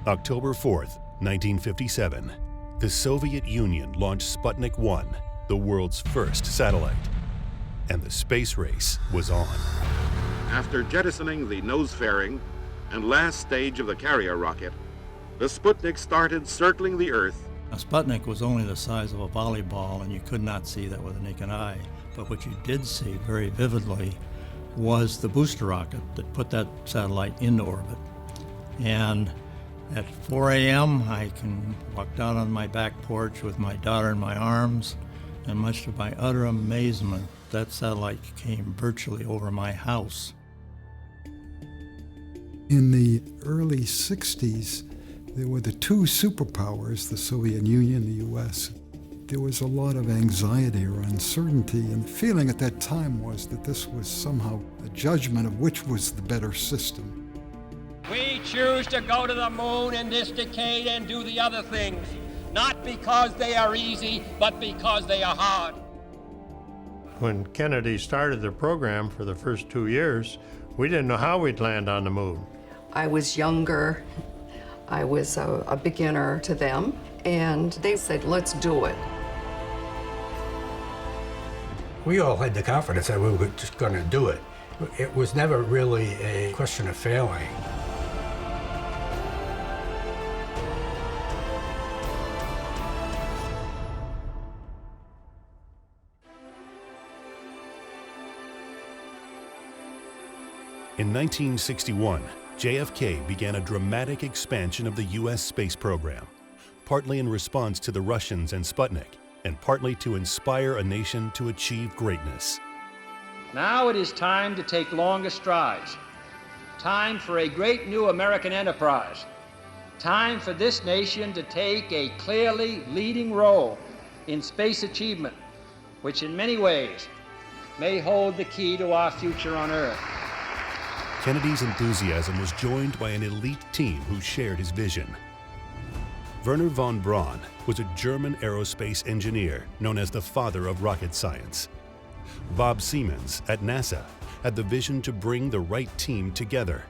October 4th, 1957, the Soviet Union launched Sputnik 1, the world's first satellite. And the space race was on. After jettisoning the nose fairing and last stage of the carrier rocket, the Sputnik started circling the Earth. A Sputnik was only the size of a volleyball, and you could not see that with a naked eye. But what you did see very vividly was the booster rocket that put that satellite into orbit. And at 4 a.m., I can walk down on my back porch with my daughter in my arms, and much to my utter amazement, that satellite came virtually over my house. In the early 60s, there were the two superpowers, the Soviet Union, the US. There was a lot of anxiety or uncertainty, and the feeling at that time was that this was somehow a judgment of which was the better system. We choose to go to the moon in this decade and do the other things, not because they are easy, but because they are hard. When Kennedy started the program for the first 2 years, we didn't know how we'd land on the moon. I was younger. I was a beginner to them, and they said, let's do it. We all had the confidence that we were just going to do it. It was never really a question of failing. In 1961, JFK began a dramatic expansion of the U.S. space program, partly in response to the Russians and Sputnik, and partly to inspire a nation to achieve greatness. Now it is time to take longer strides. Time for a great new American enterprise. Time for this nation to take a clearly leading role in space achievement, which in many ways may hold the key to our future on Earth. Kennedy's enthusiasm was joined by an elite team who shared his vision. Werner von Braun was a German aerospace engineer known as the father of rocket science. Bob Siemens at NASA had the vision to bring the right team together.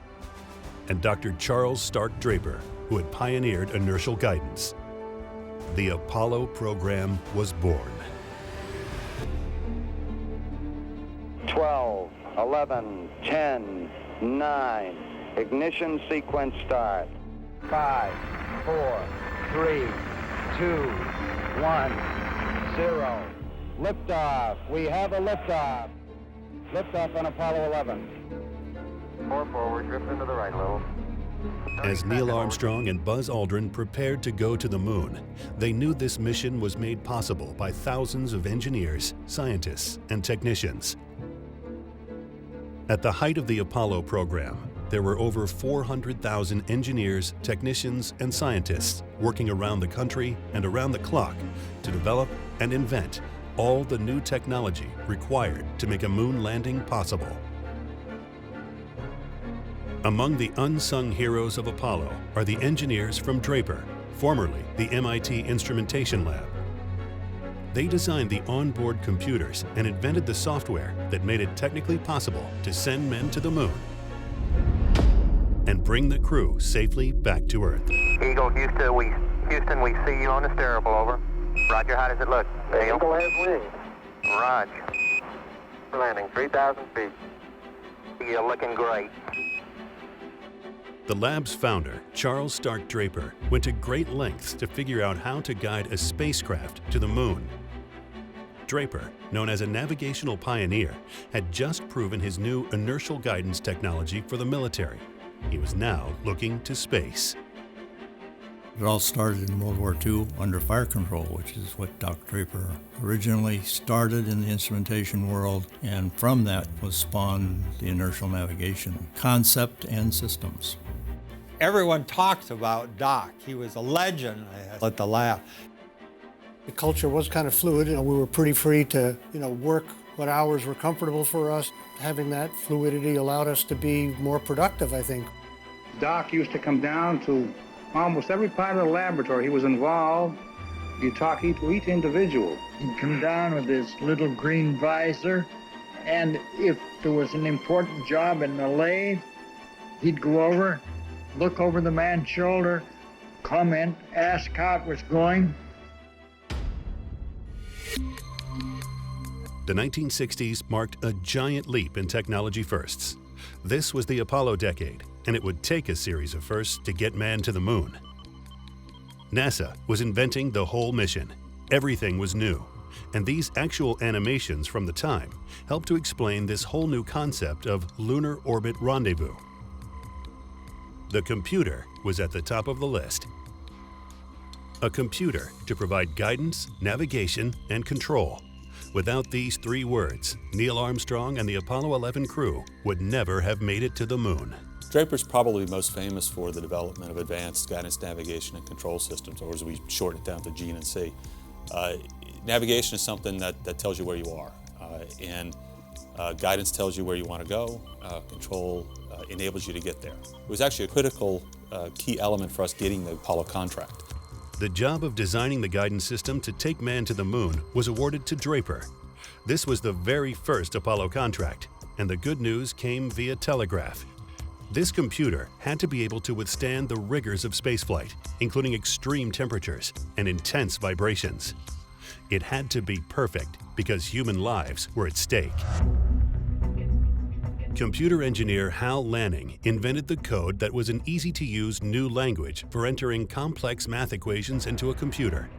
And Dr. Charles Stark Draper, who had pioneered inertial guidance. The Apollo program was born. 12, 11, 10, 9. Ignition sequence start. 5, 4, 3, 2, 1, 0. Liftoff. We have a liftoff. Liftoff on Apollo 11. 4 forward, drifting to the right a little. As Neil Armstrong and Buzz Aldrin prepared to go to the moon, they knew this mission was made possible by thousands of engineers, scientists, and technicians. At the height of the Apollo program, there were over 400,000 engineers, technicians, and scientists working around the country and around the clock to develop and invent all the new technology required to make a moon landing possible. Among the unsung heroes of Apollo are the engineers from Draper, formerly the MIT Instrumentation Lab. They designed the onboard computers and invented the software that made it technically possible to send men to the moon and bring the crew safely back to Earth. Eagle, Houston, we see you on the steerable, over. Roger, how does it look? Eagle has wings. Roger. Landing 3,000 feet. You're looking great. The lab's founder, Charles Stark Draper, went to great lengths to figure out how to guide a spacecraft to the moon. Draper, known as a navigational pioneer, had just proven his new inertial guidance technology for the military. He was now looking to space. It all started in World War II under fire control, which is what Dr. Draper originally started in the instrumentation world, and from that was spawned the inertial navigation concept and systems. Everyone talked about Doc. He was a legend at the lab. The culture was kind of fluid. We were pretty free to, work what hours were comfortable for us. Having that fluidity allowed us to be more productive, I think. Doc used to come down to almost every part of the laboratory. He was involved. You talk to each individual. He'd come down with his little green visor, and if there was an important job in the lathe, he'd go over, look over the man's shoulder, comment, ask how it was going. The 1960s marked a giant leap in technology firsts. This was the Apollo decade, and it would take a series of firsts to get man to the moon. NASA was inventing the whole mission. Everything was new, and these actual animations from the time helped to explain this whole new concept of lunar orbit rendezvous. The computer was at the top of the list. A computer to provide guidance, navigation, and control. Without these three words, Neil Armstrong and the Apollo 11 crew would never have made it to the moon. Draper's probably most famous for the development of advanced guidance, navigation, and control systems, or as we shorten it down to G&C. Navigation is something that tells you where you are, and guidance tells you where you want to go. Control enables you to get there. It was actually a critical key element for us getting the Apollo contract. The job of designing the guidance system to take man to the moon was awarded to Draper. This was the very first Apollo contract, and the good news came via telegraph. This computer had to be able to withstand the rigors of spaceflight, including extreme temperatures and intense vibrations. It had to be perfect because human lives were at stake. Computer engineer Hal Lanning invented the code that was an easy-to-use new language for entering complex math equations into a computer.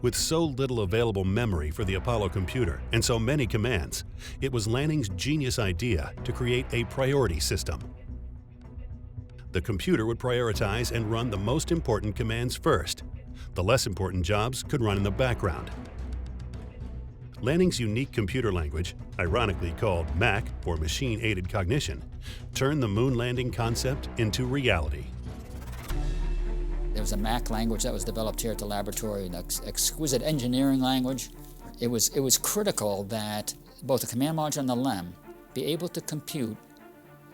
With so little available memory for the Apollo computer and so many commands, it was Lanning's genius idea to create a priority system. The computer would prioritize and run the most important commands first. The less important jobs could run in the background. Lanning's unique computer language, ironically called MAC for Machine-Aided Cognition, turned the moon landing concept into reality. There was a MAC language that was developed here at the laboratory, an exquisite engineering language. It was critical that both the command module and the LEM be able to compute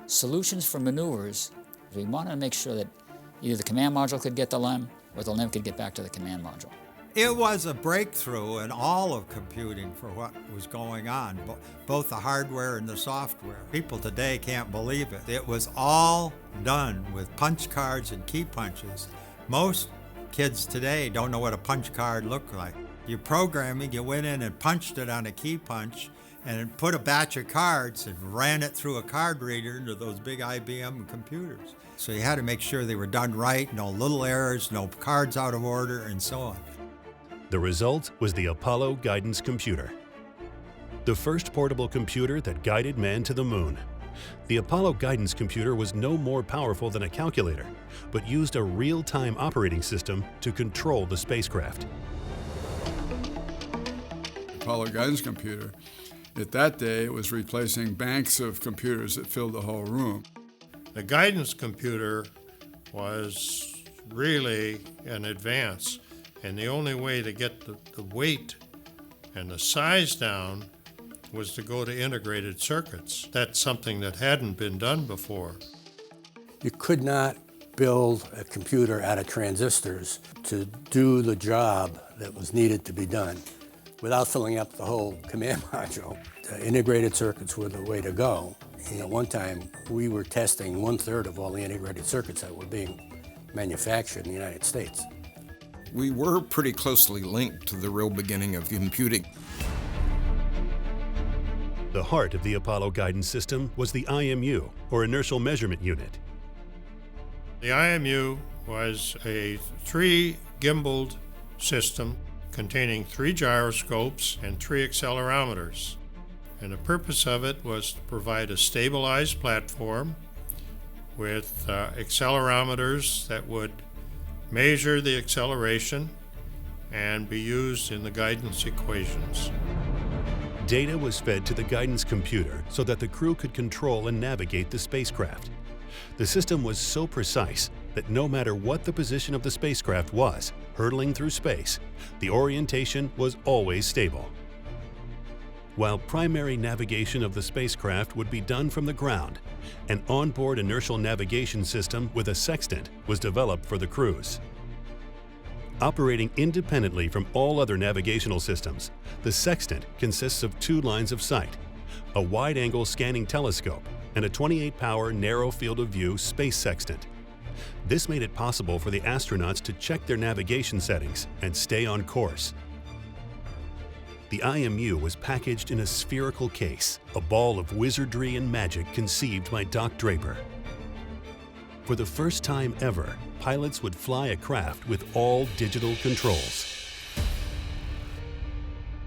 solutions for maneuvers. We wanted to make sure that either the command module could get the LEM or the LEM could get back to the command module. It was a breakthrough in all of computing for what was going on, both the hardware and the software. People today can't believe it. It was all done with punch cards and key punches. Most kids today don't know what a punch card looked like. You're programming, you went in and punched it on a key punch and put a batch of cards and ran it through a card reader into those big IBM computers. So you had to make sure they were done right, no little errors, no cards out of order, and so on. The result was the Apollo Guidance Computer, the first portable computer that guided man to the moon. The Apollo Guidance Computer was no more powerful than a calculator, but used a real-time operating system to control the spacecraft. Apollo Guidance Computer, at that day, it was replacing banks of computers that filled the whole room. The guidance computer was really an advance. And the only way to get the weight and the size down was to go to integrated circuits. That's something that hadn't been done before. You could not build a computer out of transistors to do the job that was needed to be done without filling up the whole command module. Integrated circuits were the way to go. At one time, we were testing 1/3 of all the integrated circuits that were being manufactured in the United States. We were pretty closely linked to the real beginning of computing. The heart of the Apollo guidance system was the IMU, or Inertial Measurement Unit. The IMU was a 3-gimbaled system containing 3 gyroscopes and 3 accelerometers. And the purpose of it was to provide a stabilized platform with accelerometers that would measure the acceleration and be used in the guidance equations. Data was fed to the guidance computer so that the crew could control and navigate the spacecraft. The system was so precise that no matter what the position of the spacecraft was, hurtling through space, the orientation was always stable. While primary navigation of the spacecraft would be done from the ground, an onboard inertial navigation system with a sextant was developed for the crews. Operating independently from all other navigational systems, the sextant consists of 2 lines of sight, a wide-angle scanning telescope, and a 28-power narrow field of view space sextant. This made it possible for the astronauts to check their navigation settings and stay on course. The IMU was packaged in a spherical case, a ball of wizardry and magic conceived by Doc Draper. For the first time ever, pilots would fly a craft with all digital controls.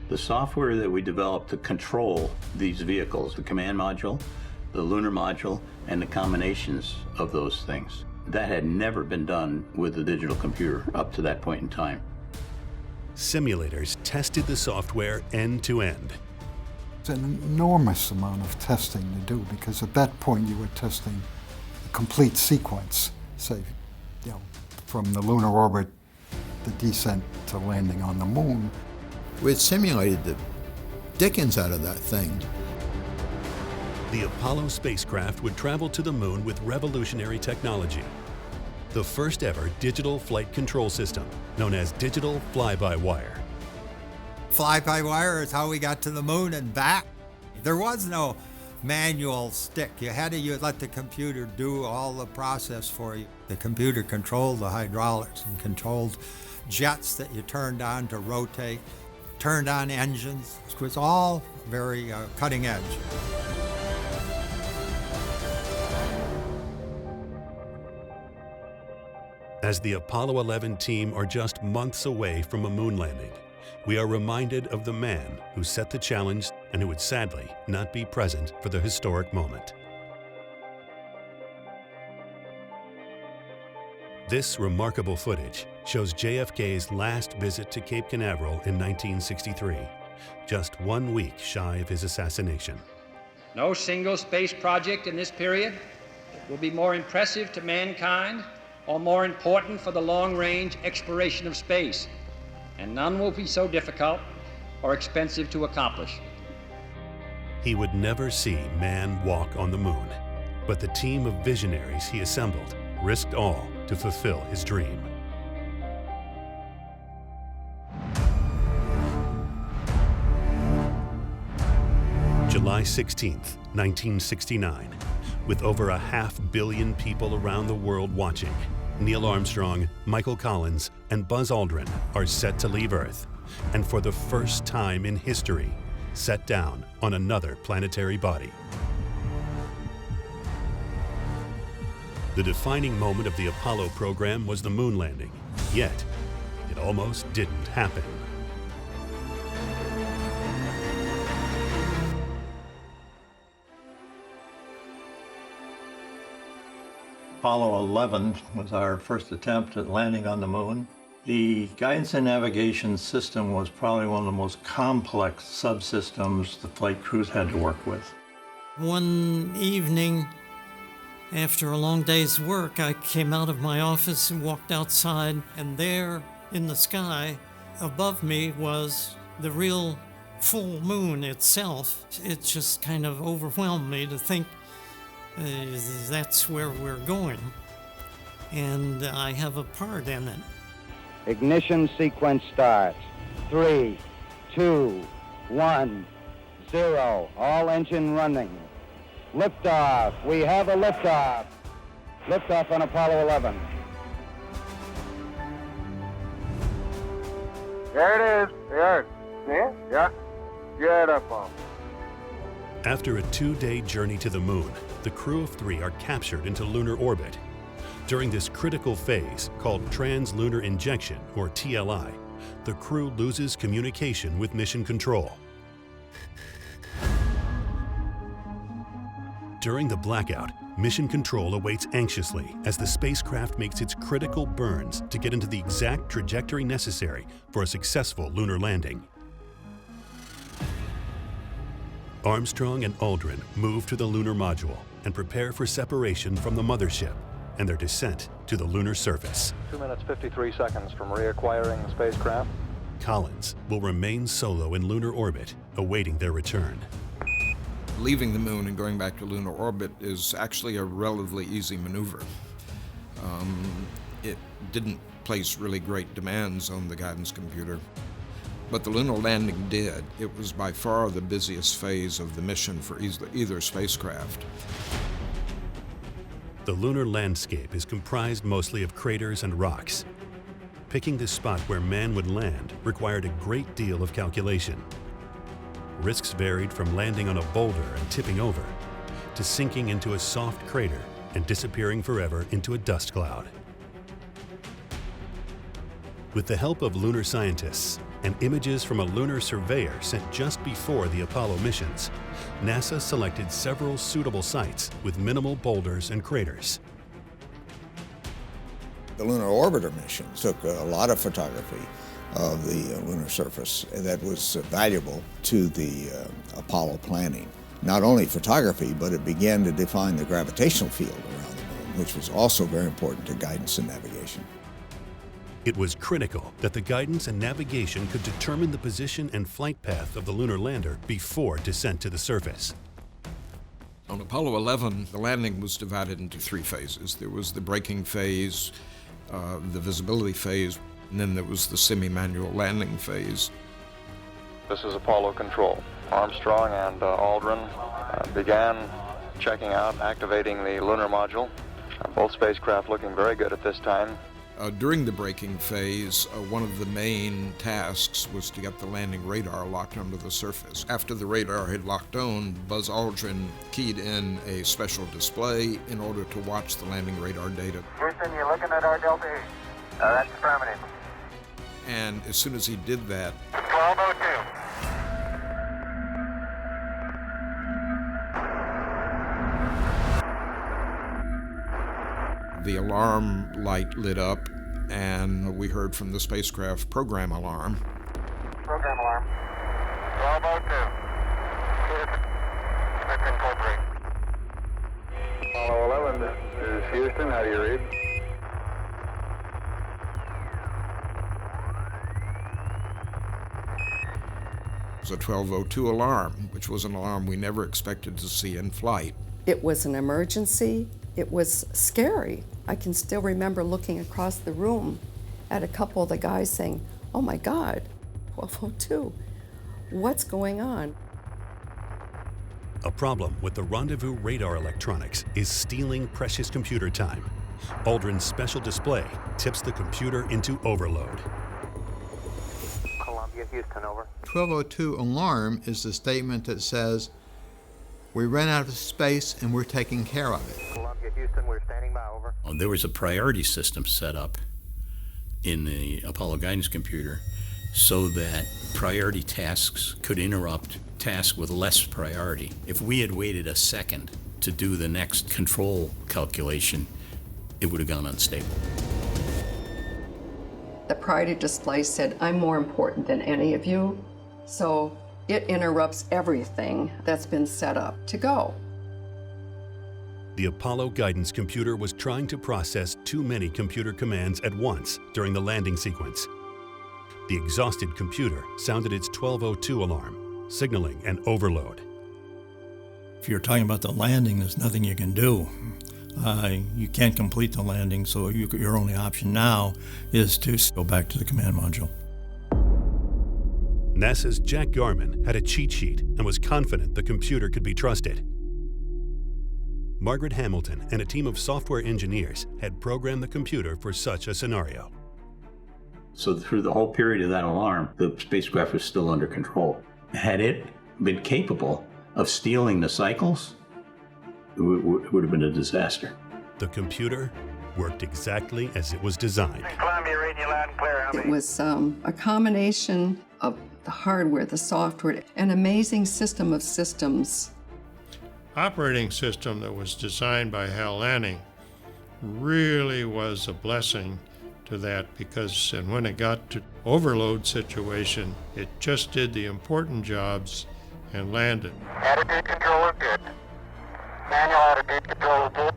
The software that we developed to control these vehicles, the command module, the lunar module, and the combinations of those things, that had never been done with a digital computer up to that point in time. Simulators tested the software end to end. It's an enormous amount of testing to do, because at that point you were testing the complete sequence, say, from the lunar orbit, the descent to landing on the moon. We had simulated the dickens out of that thing. The Apollo spacecraft would travel to the moon with revolutionary technology. The first ever digital flight control system, known as digital fly-by-wire. Fly-by-wire is how we got to the moon and back. There was no manual stick. You had to let the computer do all the process for you. The computer controlled the hydraulics and controlled jets that you turned on to rotate, turned on engines. It was all very cutting edge. As the Apollo 11 team are just months away from a moon landing, we are reminded of the man who set the challenge and who would sadly not be present for the historic moment. This remarkable footage shows JFK's last visit to Cape Canaveral in 1963, just 1 week shy of his assassination. No single space project in this period will be more impressive to mankind or more important for the long-range exploration of space, and none will be so difficult or expensive to accomplish. He would never see man walk on the moon, but the team of visionaries he assembled risked all to fulfill his dream. July 16th, 1969. With over 500 million people around the world watching, Neil Armstrong, Michael Collins, and Buzz Aldrin are set to leave Earth, and for the first time in history, set down on another planetary body. The defining moment of the Apollo program was the moon landing, yet it almost didn't happen. Apollo 11 was our first attempt at landing on the moon. The guidance and navigation system was probably one of the most complex subsystems the flight crews had to work with. One evening, after a long day's work, I came out of my office and walked outside, and there in the sky above me was the real full moon itself. It just kind of overwhelmed me to think that's where we're going, and I have a part in it. Ignition sequence starts. 3, 2, 1, 0. All engine running. Liftoff. We have a liftoff. Liftoff on Apollo 11. There it is. There. Yeah? Yeah. Get up on. After a 2-day journey to the moon, the crew of 3 are captured into lunar orbit. During this critical phase, called Trans-Lunar Injection, or TLI, the crew loses communication with mission control. During the blackout, mission control awaits anxiously as the spacecraft makes its critical burns to get into the exact trajectory necessary for a successful lunar landing. Armstrong and Aldrin move to the lunar module and prepare for separation from the mothership and their descent to the lunar surface. 2 minutes 53 seconds from reacquiring the spacecraft. Collins will remain solo in lunar orbit, awaiting their return. Leaving the moon and going back to lunar orbit is actually a relatively easy maneuver. It didn't place really great demands on the guidance computer, but the lunar landing did. It was by far the busiest phase of the mission for either spacecraft. The lunar landscape is comprised mostly of craters and rocks. Picking the spot where man would land required a great deal of calculation. Risks varied from landing on a boulder and tipping over, to sinking into a soft crater and disappearing forever into a dust cloud. With the help of lunar scientists and images from a lunar surveyor sent just before the Apollo missions, NASA selected several suitable sites with minimal boulders and craters. The lunar orbiter mission took a lot of photography of the lunar surface that was valuable to the Apollo planning. Not only photography, but it began to define the gravitational field around the moon, which was also very important to guidance and navigation. It was critical that the guidance and navigation could determine the position and flight path of the lunar lander before descent to the surface. On Apollo 11, the landing was divided into 3 phases. There was the braking phase, the visibility phase, and then there was the semi-manual landing phase. This is Apollo Control. Armstrong and Aldrin began checking out, activating the lunar module. Both spacecraft looking very good at this time. During the braking phase, one of the main tasks was to get the landing radar locked onto the surface. After the radar had locked on, Buzz Aldrin keyed in a special display in order to watch the landing radar data. Houston, you're looking at our Delta East. That's affirmative. And as soon as he did that, 1202. the alarm light lit up, and we heard from the spacecraft program alarm. Program alarm. 1202. Smith and Coltrane. Apollo 11, this is Houston. How do you read? It was a 1202 alarm, which was an alarm we never expected to see in flight. It was an emergency. It was scary. I can still remember looking across the room at a couple of the guys saying, "Oh my God, 1202, what's going on?" A problem with the rendezvous radar electronics is stealing precious computer time. Aldrin's special display tips the computer into overload. Columbia, Houston, over. 1202 alarm is the statement that says, "We ran out of space and we're taking care of it." Columbia, Houston, we're standing by, over. There was a priority system set up in the Apollo guidance computer so that priority tasks could interrupt tasks with less priority. If we had waited a second to do the next control calculation, it would have gone unstable. The priority display said, "I'm more important than any of you," so it interrupts everything that's been set up to go. The Apollo guidance computer was trying to process too many computer commands at once during the landing sequence. The exhausted computer sounded its 1202 alarm, signaling an overload. If you're talking about the landing, there's nothing you can do. You can't complete the landing, so your only option now is to go back to the command module. NASA's Jack Garman had a cheat sheet and was confident the computer could be trusted. Margaret Hamilton and a team of software engineers had programmed the computer for such a scenario. So through the whole period of that alarm, the spacecraft was still under control. Had it been capable of stealing the cycles, it would have been a disaster. The computer worked exactly as it was designed. Columbia, reading you loud and clear. It was a combination of the hardware, the software, an amazing system of systems. Operating system that was designed by Hal Lanning really was a blessing to that, because and when it got to overload situation, it just did the important jobs and landed. Attitude control is good. Manual attitude control is good.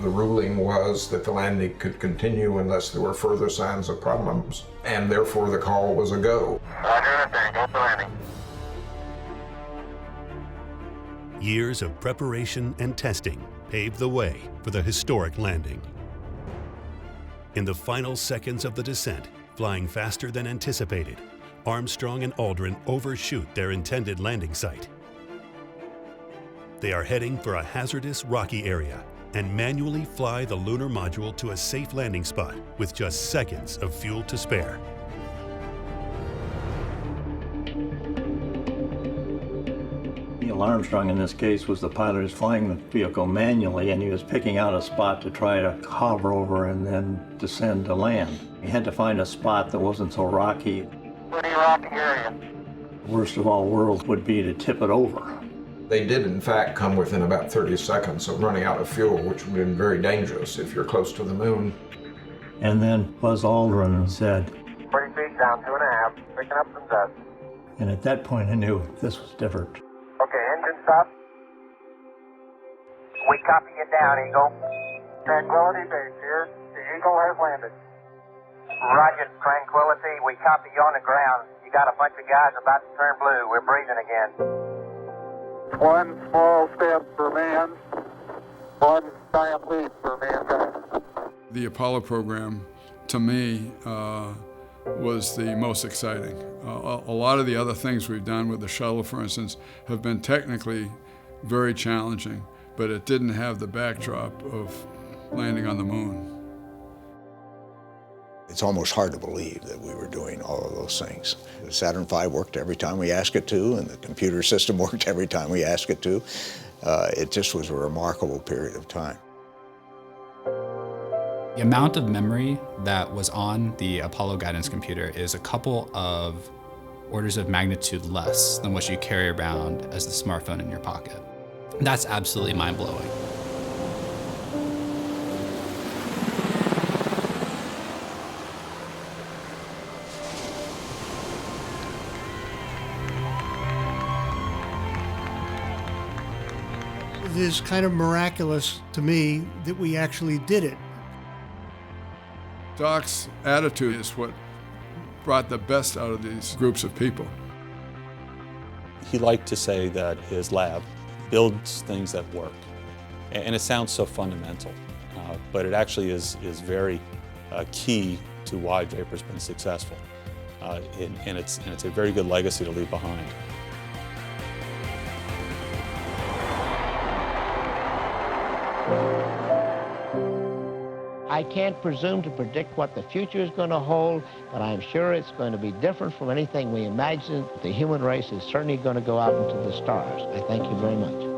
The ruling was that the landing could continue unless there were further signs of problems, and therefore the call was a go. Roger, understand. Go for landing. Years of preparation and testing paved the way for the historic landing. In the final seconds of the descent, flying faster than anticipated, Armstrong and Aldrin overshoot their intended landing site. They are heading for a hazardous rocky area and manually fly the lunar module to a safe landing spot with just seconds of fuel to spare. Neil Armstrong in this case was the pilot who was flying the vehicle manually, and he was picking out a spot to try to hover over and then descend to land. He had to find a spot that wasn't so rocky. Pretty rocky area. Worst of all worlds would be to tip it over. They did, in fact, come within about 30 seconds of running out of fuel, which would have been very dangerous if you're close to the moon. And then Buzz Aldrin said, 40 feet down, 2.5, picking up some dust. and at that point I knew this was different. Okay, engine stop. We copy you down, Eagle. Tranquility Base here. The Eagle has landed. Roger, Tranquility. We copy you on the ground. You got a bunch of guys about to turn blue. We're breathing again. One small step for man, one giant leap for mankind. The Apollo program, to me, was the most exciting. A lot of the other things we've done with the shuttle, for instance, have been technically very challenging, but it didn't have the backdrop of landing on the moon. It's almost hard to believe that we were doing all of those things. The Saturn V worked every time we asked it to, and the computer system worked every time we asked it to. It just was a remarkable period of time. The amount of memory that was on the Apollo guidance computer is a couple of orders of magnitude less than what you carry around as the smartphone in your pocket. That's absolutely mind-blowing. It is kind of miraculous to me that we actually did it. Doc's attitude is what brought the best out of these groups of people. He liked to say that his lab builds things that work. And it sounds so fundamental, but it actually is very key to why Draper's been successful. And it's a very good legacy to leave behind. I can't presume to predict what the future is going to hold, but I'm sure it's going to be different from anything we imagined. The human race is certainly going to go out into the stars. I thank you very much.